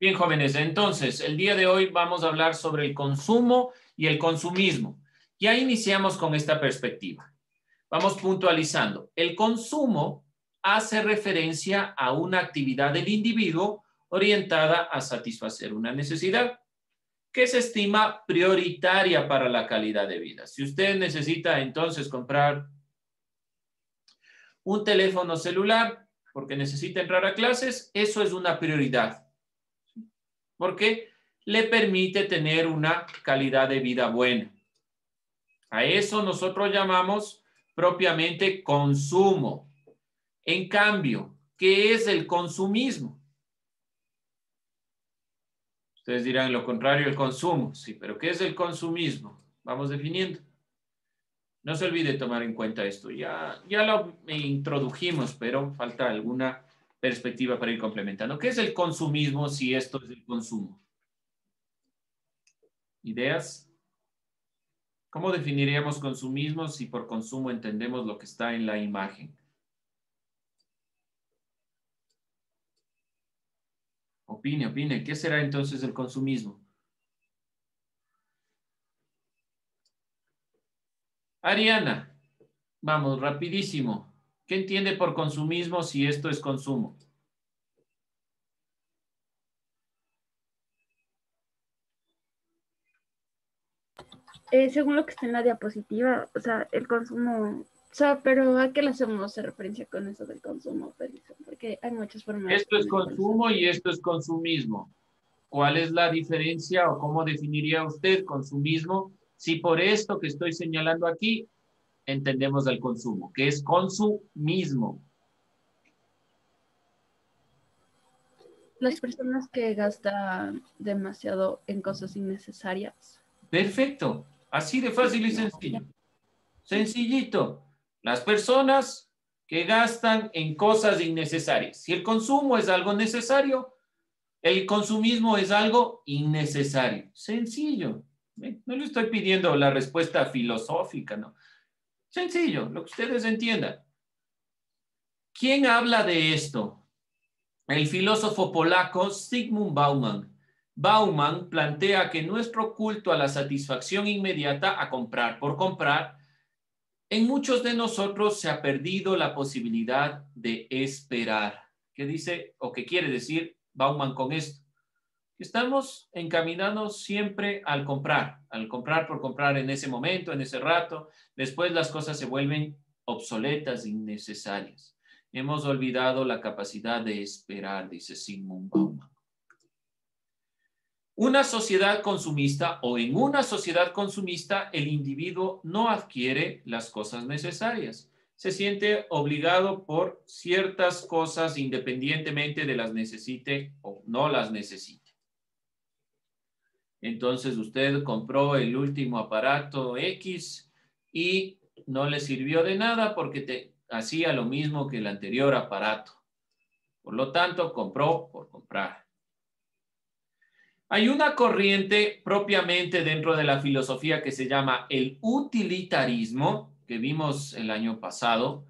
Bien, jóvenes, entonces, el día de hoy vamos a hablar sobre el consumo y el consumismo. Ya iniciamos con esta perspectiva. Vamos puntualizando. El consumo hace referencia a una actividad del individuo orientada a satisfacer una necesidad que se estima prioritaria para la calidad de vida. Si usted necesita entonces comprar un teléfono celular porque necesita entrar a clases, eso es una prioridad, porque le permite tener una calidad de vida buena. A eso nosotros llamamos propiamente consumo. En cambio, ¿qué es el consumismo? Ustedes dirán lo contrario, el consumo. Sí, pero ¿qué es el consumismo? Vamos definiendo. No se olvide tomar en cuenta esto. Ya lo introdujimos, pero falta alguna perspectiva para ir complementando. ¿Qué es el consumismo si esto es el consumo? ¿Ideas? ¿Cómo definiríamos consumismo si por consumo entendemos lo que está en la imagen? Opine. ¿Qué será entonces el consumismo? Ariana, vamos, rapidísimo. ¿Qué entiende por consumismo si esto es consumo? Según lo que está en la diapositiva, o sea, el consumo, o sea, pero ¿a qué le hacemos referencia con eso del consumo, Felisa? Porque hay muchas formas Esto es de comercializar. consumo y esto es consumismo. ¿Cuál es la diferencia o cómo definiría usted consumismo si por esto que estoy señalando aquí entendemos el consumo, que es consumismo? Las personas que gastan demasiado en cosas innecesarias. Perfecto, así de fácil y sencillo. Sencillito. Las personas que gastan en cosas innecesarias. Si el consumo es algo necesario, el consumismo es algo innecesario. Sencillo. No le estoy pidiendo la respuesta filosófica, ¿no? Sencillo, lo que ustedes entiendan. ¿Quién habla de esto? El filósofo polaco Zygmunt Bauman. Bauman plantea que nuestro culto a la satisfacción inmediata, a comprar por comprar, en muchos de nosotros se ha perdido la posibilidad de esperar. ¿Qué dice o qué quiere decir Bauman con esto? Estamos encaminados siempre al comprar por comprar en ese momento, en ese rato. Después las cosas se vuelven obsoletas, innecesarias. Hemos olvidado la capacidad de esperar, dice Zygmunt Bauman. Una sociedad consumista o en una sociedad consumista el individuo no adquiere las cosas necesarias. Se siente obligado por ciertas cosas independientemente de las necesite o no las necesite. Entonces usted compró el último aparato X y no le sirvió de nada porque hacía lo mismo que el anterior aparato. Por lo tanto, compró por comprar. Hay una corriente propiamente dentro de la filosofía que se llama el utilitarismo, que vimos el año pasado,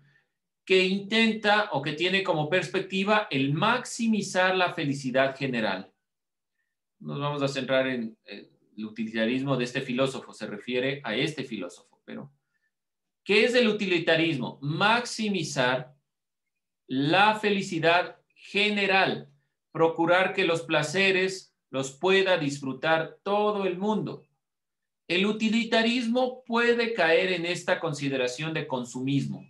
que intenta o que tiene como perspectiva el maximizar la felicidad general. Nos vamos a centrar en el utilitarismo de este filósofo, se refiere a este filósofo, pero ¿qué es el utilitarismo? Maximizar la felicidad general, procurar que los placeres los pueda disfrutar todo el mundo. El utilitarismo puede caer en esta consideración de consumismo,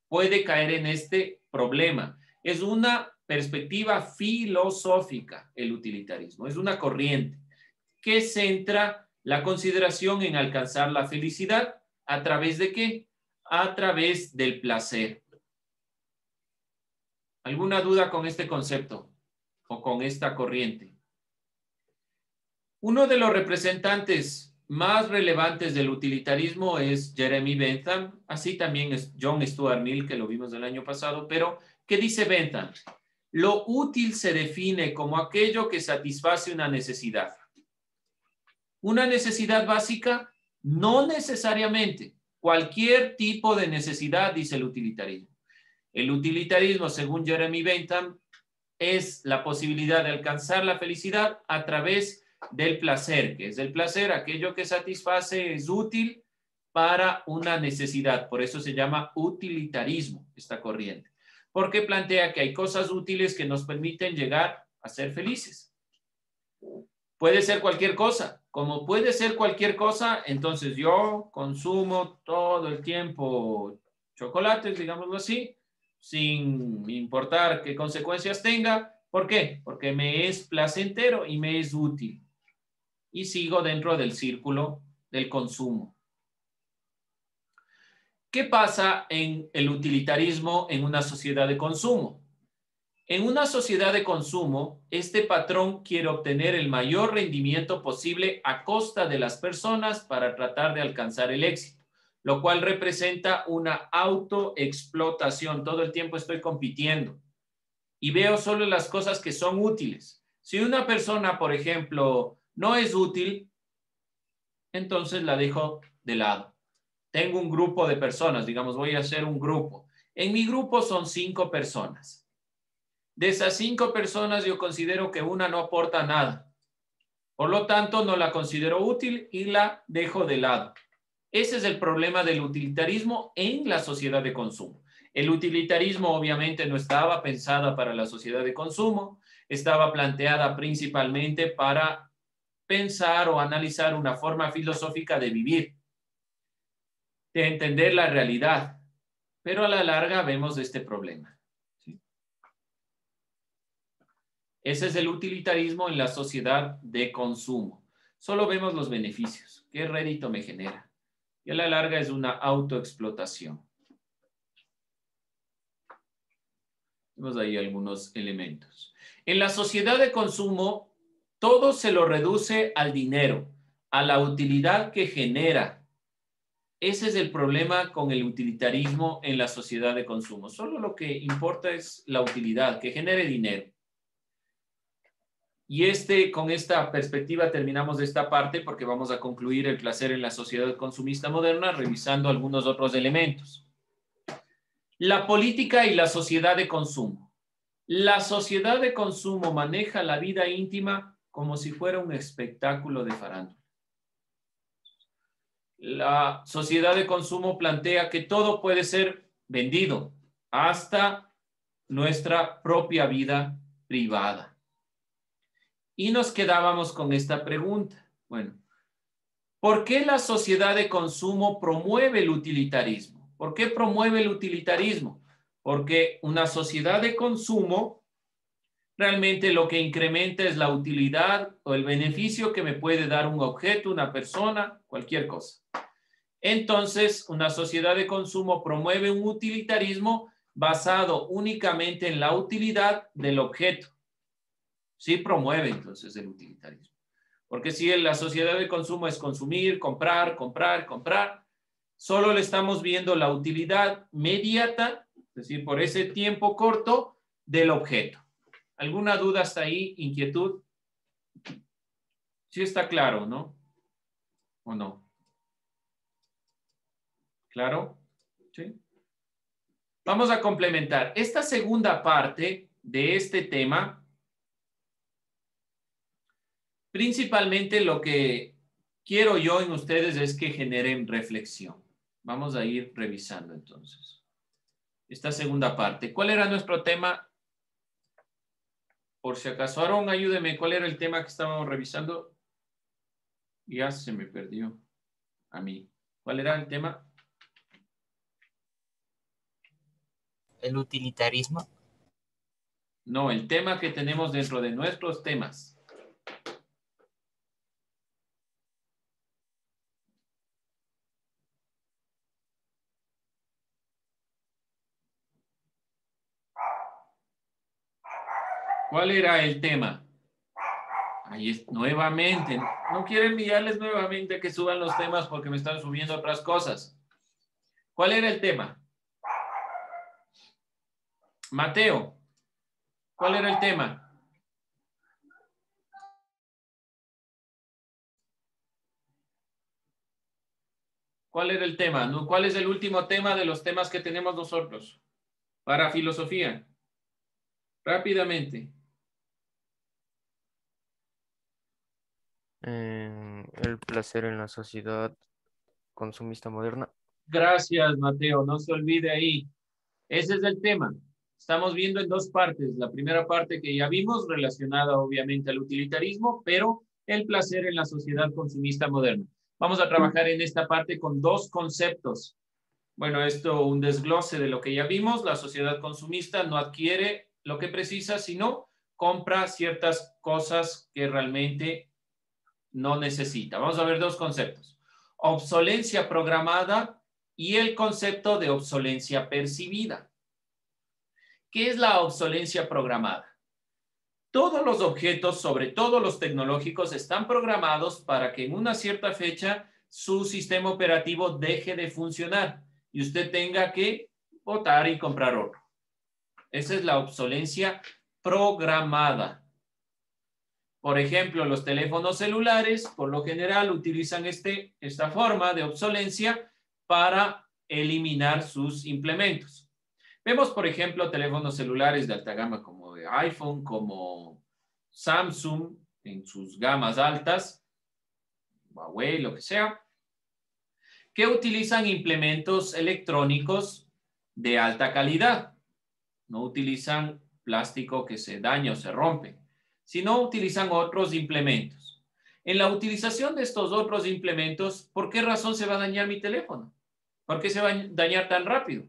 puede caer en este problema. Es una perspectiva filosófica el utilitarismo, es una corriente que centra la consideración en alcanzar la felicidad a través de ¿qué? A través del placer. ¿Alguna duda con este concepto o con esta corriente? Uno de los representantes más relevantes del utilitarismo es Jeremy Bentham, así también es John Stuart Mill, que lo vimos el año pasado, pero ¿qué dice Bentham? Lo útil se define como aquello que satisface una necesidad. ¿Una necesidad básica? No necesariamente. Cualquier tipo de necesidad, dice el utilitarismo. El utilitarismo, según Jeremy Bentham, es la posibilidad de alcanzar la felicidad a través del placer. ¿Qué es el placer? Aquello que satisface, es útil para una necesidad. Por eso se llama utilitarismo esta corriente, porque plantea que hay cosas útiles que nos permiten llegar a ser felices. Puede ser cualquier cosa. Como puede ser cualquier cosa, entonces yo consumo todo el tiempo chocolates, digámoslo así, sin importar qué consecuencias tenga. ¿Por qué? Porque me es placentero y me es útil. Y sigo dentro del círculo del consumo. ¿Qué pasa en el utilitarismo en una sociedad de consumo? En una sociedad de consumo, este patrón quiere obtener el mayor rendimiento posible a costa de las personas para tratar de alcanzar el éxito, lo cual representa una autoexplotación. Todo el tiempo estoy compitiendo y veo solo las cosas que son útiles. Si una persona, por ejemplo, no es útil, entonces la dejo de lado. Tengo un grupo de personas, digamos, voy a hacer un grupo. En mi grupo son 5 personas. De esas 5 personas yo considero que una no aporta nada. Por lo tanto, no la considero útil y la dejo de lado. Ese es el problema del utilitarismo en la sociedad de consumo. El utilitarismo obviamente no estaba pensada para la sociedad de consumo, estaba planteada principalmente para pensar o analizar una forma filosófica de vivir, de entender la realidad. Pero a la larga vemos este problema. ¿Sí? Ese es el utilitarismo en la sociedad de consumo. Solo vemos los beneficios. ¿Qué rédito me genera? Y a la larga es una autoexplotación. Vemos ahí algunos elementos. En la sociedad de consumo, todo se lo reduce al dinero, a la utilidad que genera. Ese es el problema con el utilitarismo en la sociedad de consumo. Solo lo que importa es la utilidad, que genere dinero. Y con esta perspectiva terminamos esta parte porque vamos a concluir el placer en la sociedad consumista moderna revisando algunos otros elementos. La política y la sociedad de consumo. La sociedad de consumo maneja la vida íntima como si fuera un espectáculo de farándula. La sociedad de consumo plantea que todo puede ser vendido, hasta nuestra propia vida privada. Y nos quedábamos con esta pregunta. Bueno, ¿por qué la sociedad de consumo promueve el utilitarismo? ¿Por qué promueve el utilitarismo? Porque una sociedad de consumo realmente lo que incrementa es la utilidad o el beneficio que me puede dar un objeto, una persona, cualquier cosa. Entonces, una sociedad de consumo promueve un utilitarismo basado únicamente en la utilidad del objeto. Sí promueve entonces el utilitarismo. Porque si la sociedad de consumo es consumir, comprar, comprar, comprar, solo le estamos viendo la utilidad inmediata, es decir, por ese tiempo corto del objeto. ¿Alguna duda hasta ahí? ¿Inquietud? Sí está claro, ¿no? ¿O no? ¿Claro? Sí. Vamos a complementar. Esta segunda parte de este tema, principalmente lo que quiero yo en ustedes es que generen reflexión. Vamos a ir revisando entonces esta segunda parte. ¿Cuál era nuestro tema? Por si acaso, Aaron, ayúdeme. ¿Cuál era el tema que estábamos revisando? Ya se me perdió a mí. ¿Cuál era el tema? El utilitarismo. No, el tema que tenemos dentro de nuestros temas. ¿Cuál era el tema? Ahí es, nuevamente. No quiero enviarles nuevamente que suban los temas porque me están subiendo otras cosas. ¿Cuál era el tema? Mateo, ¿cuál era el tema? ¿Cuál era el tema? ¿Cuál es el último tema de los temas que tenemos nosotros para filosofía? Rápidamente. El placer en la sociedad consumista moderna. Gracias, Mateo. No se olvide ahí. Ese es el tema. Estamos viendo en dos partes. La primera parte que ya vimos, relacionada obviamente al utilitarismo, pero el placer en la sociedad consumista moderna. Vamos a trabajar en esta parte con dos conceptos. Bueno, esto un desglose de lo que ya vimos. La sociedad consumista no adquiere lo que precisa, sino compra ciertas cosas que realmente no necesita. Vamos a ver dos conceptos. Obsolencia programada y el concepto de obsolencia percibida. ¿Qué es la obsolencia programada? Todos los objetos, sobre todo los tecnológicos, están programados para que en una cierta fecha su sistema operativo deje de funcionar y usted tenga que botar y comprar otro. Esa es la obsolencia programada. Por ejemplo, los teléfonos celulares, por lo general, utilizan esta forma de obsolencia para eliminar sus implementos. Vemos, por ejemplo, teléfonos celulares de alta gama como de iPhone, como Samsung, en sus gamas altas, Huawei, lo que sea, que utilizan implementos electrónicos de alta calidad. No utilizan plástico que se daña o se rompe, sino utilizan otros implementos. En la utilización de estos otros implementos, ¿por qué razón se va a dañar mi teléfono? ¿Por qué se va a dañar tan rápido?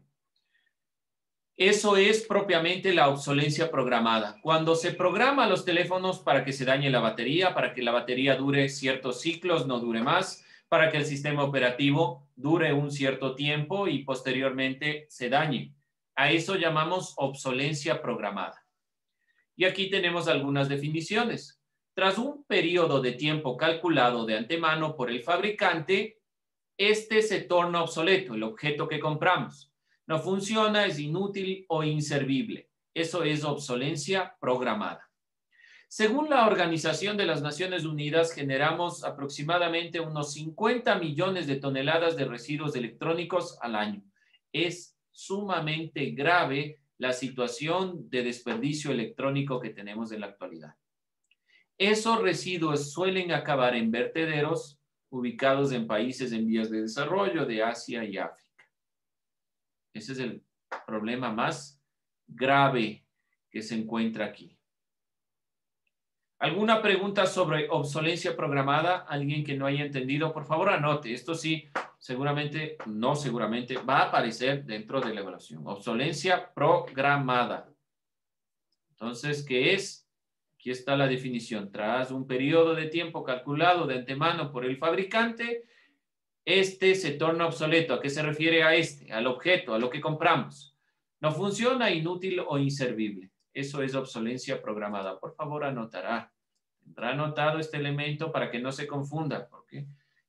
Eso es propiamente la obsolencia programada. Cuando se programa los teléfonos para que se dañe la batería, para que la batería dure ciertos ciclos, no dure más, para que el sistema operativo dure un cierto tiempo y posteriormente se dañe. A eso llamamos obsolencia programada. Y aquí tenemos algunas definiciones. Tras un periodo de tiempo calculado de antemano por el fabricante, este se torna obsoleto, el objeto que compramos. No funciona, es inútil o inservible. Eso es obsolencia programada. Según la Organización de las Naciones Unidas, generamos aproximadamente unos 50 millones de toneladas de residuos electrónicos al año. Es sumamente grave la situación de desperdicio electrónico que tenemos en la actualidad. Esos residuos suelen acabar en vertederos ubicados en países en vías de desarrollo de Asia y África. Ese es el problema más grave que se encuentra aquí. ¿Alguna pregunta sobre obsolencia programada? ¿Alguien que no haya entendido? Por favor, anote. Esto sí, seguramente, no seguramente, va a aparecer dentro de la evaluación. Obsolencia programada. Entonces, ¿qué es? Aquí está la definición. Tras un periodo de tiempo calculado de antemano por el fabricante, este se torna obsoleto. ¿A qué se refiere a este? Al objeto, a lo que compramos. No funciona, inútil o inservible. Eso es obsolencia programada. Por favor, anotará. Tendrá anotado este elemento para que no se confunda, porque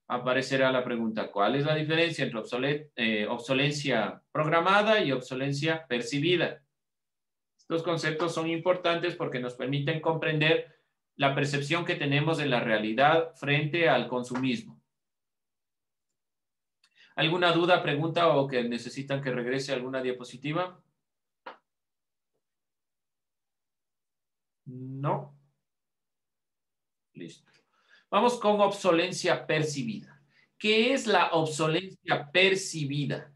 aparecerá la pregunta, ¿cuál es la diferencia entre obsolencia programada y obsolencia percibida? Estos conceptos son importantes porque nos permiten comprender la percepción que tenemos de la realidad frente al consumismo. ¿Alguna duda, pregunta o que necesitan que regrese alguna diapositiva? No. Listo. Vamos con obsolencia percibida. ¿Qué es la obsolencia percibida?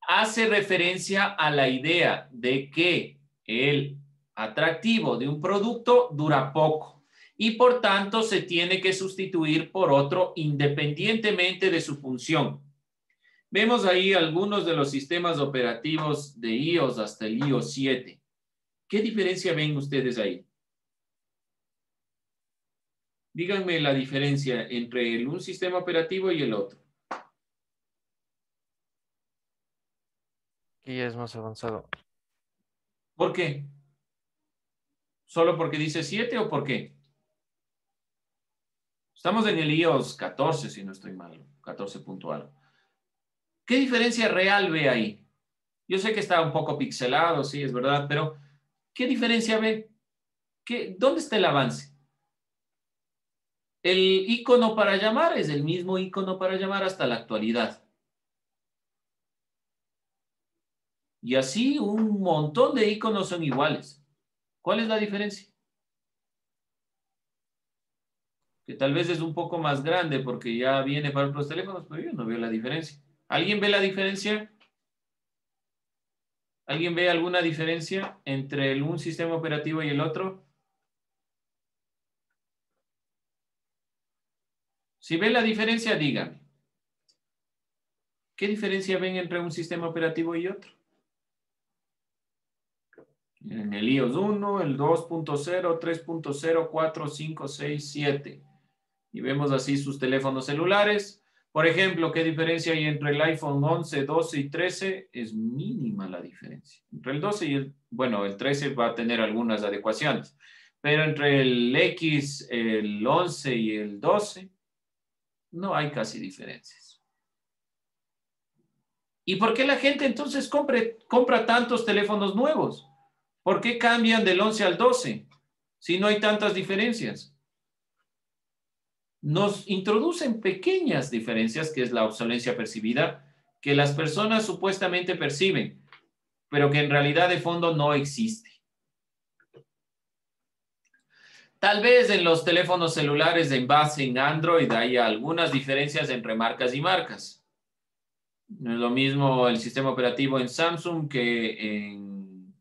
Hace referencia a la idea de que el atractivo de un producto dura poco y por tanto se tiene que sustituir por otro independientemente de su función. Vemos ahí algunos de los sistemas operativos de iOS hasta el iOS 7. ¿Qué diferencia ven ustedes ahí? Díganme la diferencia entre un sistema operativo y el otro. Y es más avanzado. ¿Por qué? ¿Solo porque dice 7 o por qué? Estamos en el iOS 14, si no estoy mal, 14 punto algo. ¿Qué diferencia real ve ahí? Yo sé que está un poco pixelado, sí, es verdad, pero ¿qué diferencia ve? ¿Dónde está el avance? El icono para llamar es el mismo icono para llamar hasta la actualidad. Y así un montón de iconos son iguales. ¿Cuál es la diferencia? Que tal vez es un poco más grande porque ya viene para otros teléfonos, pero yo no veo la diferencia. ¿Alguien ve la diferencia? ¿Alguien ve alguna diferencia entre un sistema operativo y el otro? Si ven la diferencia, díganme. ¿Qué diferencia ven entre un sistema operativo y otro? En el iOS 1, el 2.0, 3.0, 4, 5, 6, 7. Y vemos así sus teléfonos celulares. Por ejemplo, ¿qué diferencia hay entre el iPhone 11, 12 y 13? Es mínima la diferencia. Entre el 12 y el 13 va a tener algunas adecuaciones. Pero entre el X, el 11 y el 12, no hay casi diferencias. ¿Y por qué la gente entonces compra tantos teléfonos nuevos? ¿Por qué cambian del 11 al 12 si no hay tantas diferencias? Nos introducen pequeñas diferencias, que es la obsolencia percibida, que las personas supuestamente perciben, pero que en realidad de fondo no existe. Tal vez en los teléfonos celulares en base en Android haya algunas diferencias entre marcas y marcas. No es lo mismo el sistema operativo en Samsung que en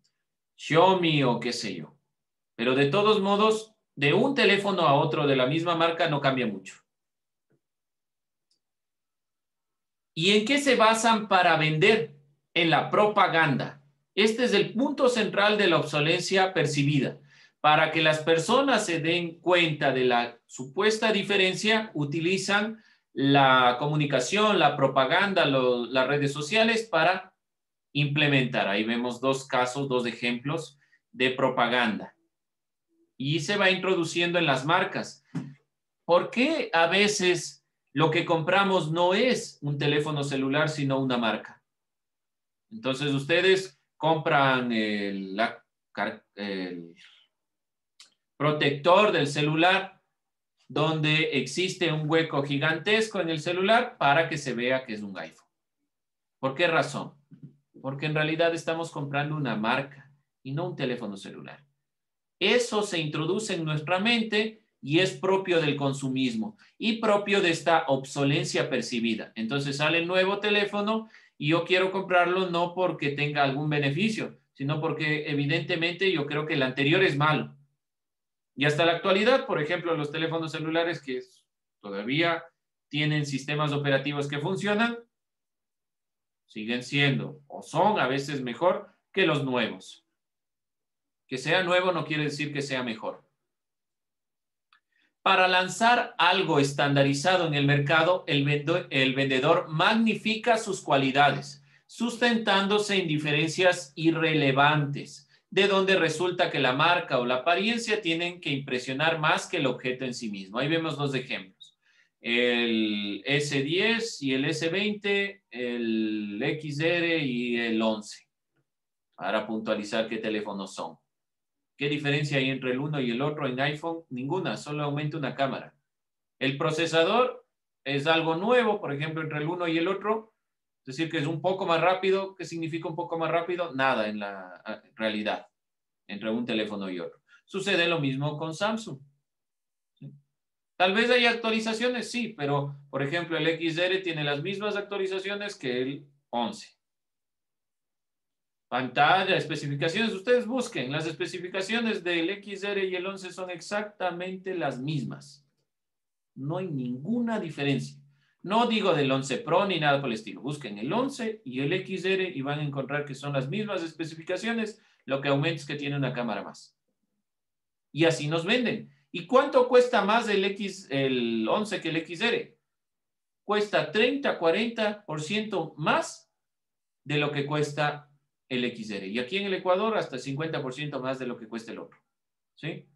Xiaomi o qué sé yo. Pero de todos modos, de un teléfono a otro de la misma marca no cambia mucho. ¿Y en qué se basan para vender? En la propaganda. Este es el punto central de la obsolencia percibida. Para que las personas se den cuenta de la supuesta diferencia, utilizan la comunicación, la propaganda, las redes sociales para implementar. Ahí vemos dos casos, dos ejemplos de propaganda. Y se va introduciendo en las marcas. ¿Por qué a veces lo que compramos no es un teléfono celular, sino una marca? Entonces ustedes compran el protector del celular donde existe un hueco gigantesco en el celular para que se vea que es un iPhone. ¿Por qué razón? Porque en realidad estamos comprando una marca y no un teléfono celular. Eso se introduce en nuestra mente y es propio del consumismo y propio de esta obsolencia percibida. Entonces sale el nuevo teléfono y yo quiero comprarlo no porque tenga algún beneficio, sino porque evidentemente yo creo que el anterior es malo. Y hasta la actualidad, por ejemplo, los teléfonos celulares que todavía tienen sistemas operativos que funcionan, siguen siendo o son a veces mejor que los nuevos. Que sea nuevo no quiere decir que sea mejor. Para lanzar algo estandarizado en el mercado, el vendedor magnifica sus cualidades, sustentándose en diferencias irrelevantes, de donde resulta que la marca o la apariencia tienen que impresionar más que el objeto en sí mismo. Ahí vemos dos ejemplos. El S10 y el S20, el XR y el 11, para puntualizar qué teléfonos son. ¿Qué diferencia hay entre el uno y el otro en iPhone? Ninguna, solo aumenta una cámara. El procesador es algo nuevo, por ejemplo, entre el uno y el otro, es decir, que es un poco más rápido. ¿Qué significa un poco más rápido? Nada en la realidad, entre un teléfono y otro. Sucede lo mismo con Samsung. ¿Sí? Tal vez hay actualizaciones, sí, pero, por ejemplo, el XR tiene las mismas actualizaciones que el 11. Pantalla, especificaciones, ustedes busquen, las especificaciones del XR y el 11 son exactamente las mismas. No hay ninguna diferencia. No digo del 11 Pro ni nada por el estilo. Busquen el 11 y el XR y van a encontrar que son las mismas especificaciones. Lo que aumenta es que tiene una cámara más. Y así nos venden. ¿Y cuánto cuesta más el 11 que el XR? Cuesta 30-40% más de lo que cuesta el XR. Y aquí en el Ecuador hasta 50% más de lo que cuesta el otro. ¿Sí?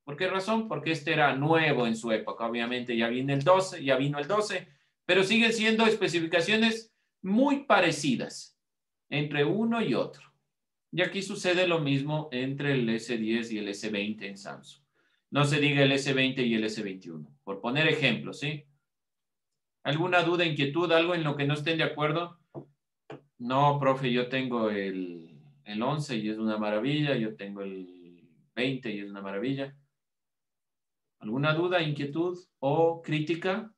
¿Por qué razón? Porque este era nuevo en su época. Obviamente ya vino el 12, pero siguen siendo especificaciones muy parecidas entre uno y otro. Y aquí sucede lo mismo entre el S10 y el S20 en Samsung. No se diga el S20 y el S21. Por poner ejemplos, ¿sí? ¿Alguna duda, inquietud, algo en lo que no estén de acuerdo? No, profe, yo tengo el 11 y es una maravilla. Yo tengo el 20 y es una maravilla. ¿Alguna duda, inquietud o crítica?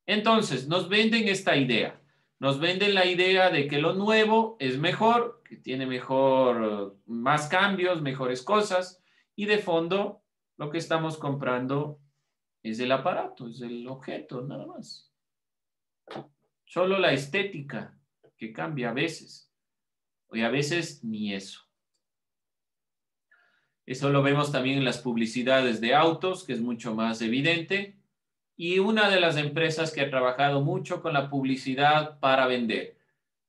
Entonces, nos venden esta idea. Nos venden la idea de que lo nuevo es mejor, que tiene más cambios, mejores cosas, y de fondo lo que estamos comprando es el aparato, es el objeto, nada más. Solo la estética que cambia a veces, y a veces ni eso. Eso lo vemos también en las publicidades de autos, que es mucho más evidente. Y una de las empresas que ha trabajado mucho con la publicidad para vender,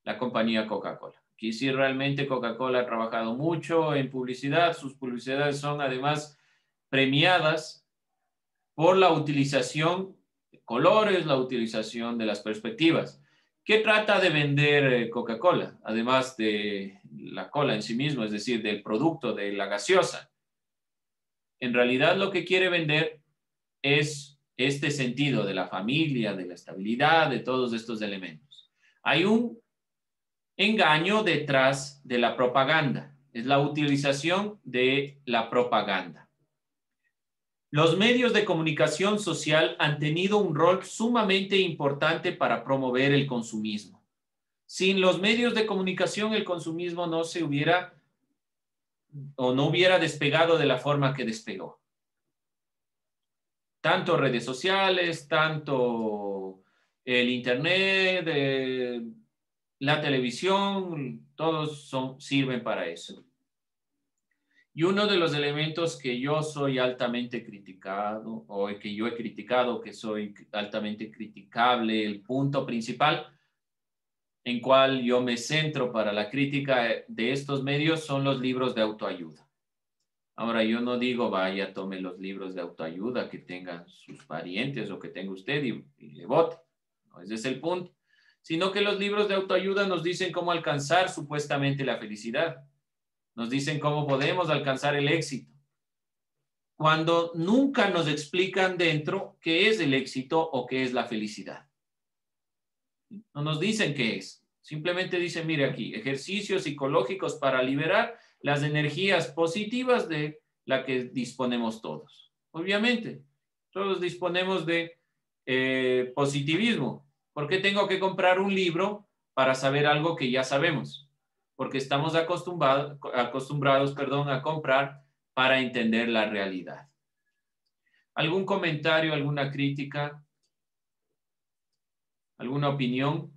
la compañía Coca-Cola. Aquí sí realmente Coca-Cola ha trabajado mucho en publicidad. Sus publicidades son además premiadas por la utilización de colores, la utilización de las perspectivas. ¿Qué trata de vender Coca-Cola? Además de la cola en sí mismo, es decir, del producto, de la gaseosa. En realidad lo que quiere vender es este sentido de la familia, de la estabilidad, de todos estos elementos. Hay un engaño detrás de la propaganda. Es la utilización de la propaganda. Los medios de comunicación social han tenido un rol sumamente importante para promover el consumismo. Sin los medios de comunicación, el consumismo no hubiera despegado de la forma que despegó. Tanto redes sociales, tanto el internet, la televisión, todos sirven para eso. Y uno de los elementos que yo soy altamente criticado, o que yo he criticado, que soy altamente criticable, el punto principal en cual yo me centro para la crítica de estos medios son los libros de autoayuda. Ahora, yo no digo, vaya, tome los libros de autoayuda que tengan sus parientes o que tenga usted y le vote. No, ese es el punto. Sino que los libros de autoayuda nos dicen cómo alcanzar supuestamente la felicidad. Nos dicen cómo podemos alcanzar el éxito. Cuando nunca nos explican dentro qué es el éxito o qué es la felicidad. No nos dicen qué es. Simplemente dicen, mire aquí, ejercicios psicológicos para liberar las energías positivas de la que disponemos todos. Obviamente, todos disponemos de positivismo. ¿Por qué tengo que comprar un libro para saber algo que ya sabemos? Porque estamos acostumbrados, a comprar para entender la realidad. ¿Algún comentario, alguna crítica, alguna opinión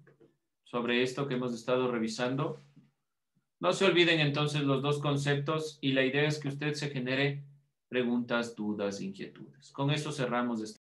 sobre esto que hemos estado revisando? No se olviden entonces los dos conceptos y la idea es que usted se genere preguntas, dudas, inquietudes. Con eso cerramos este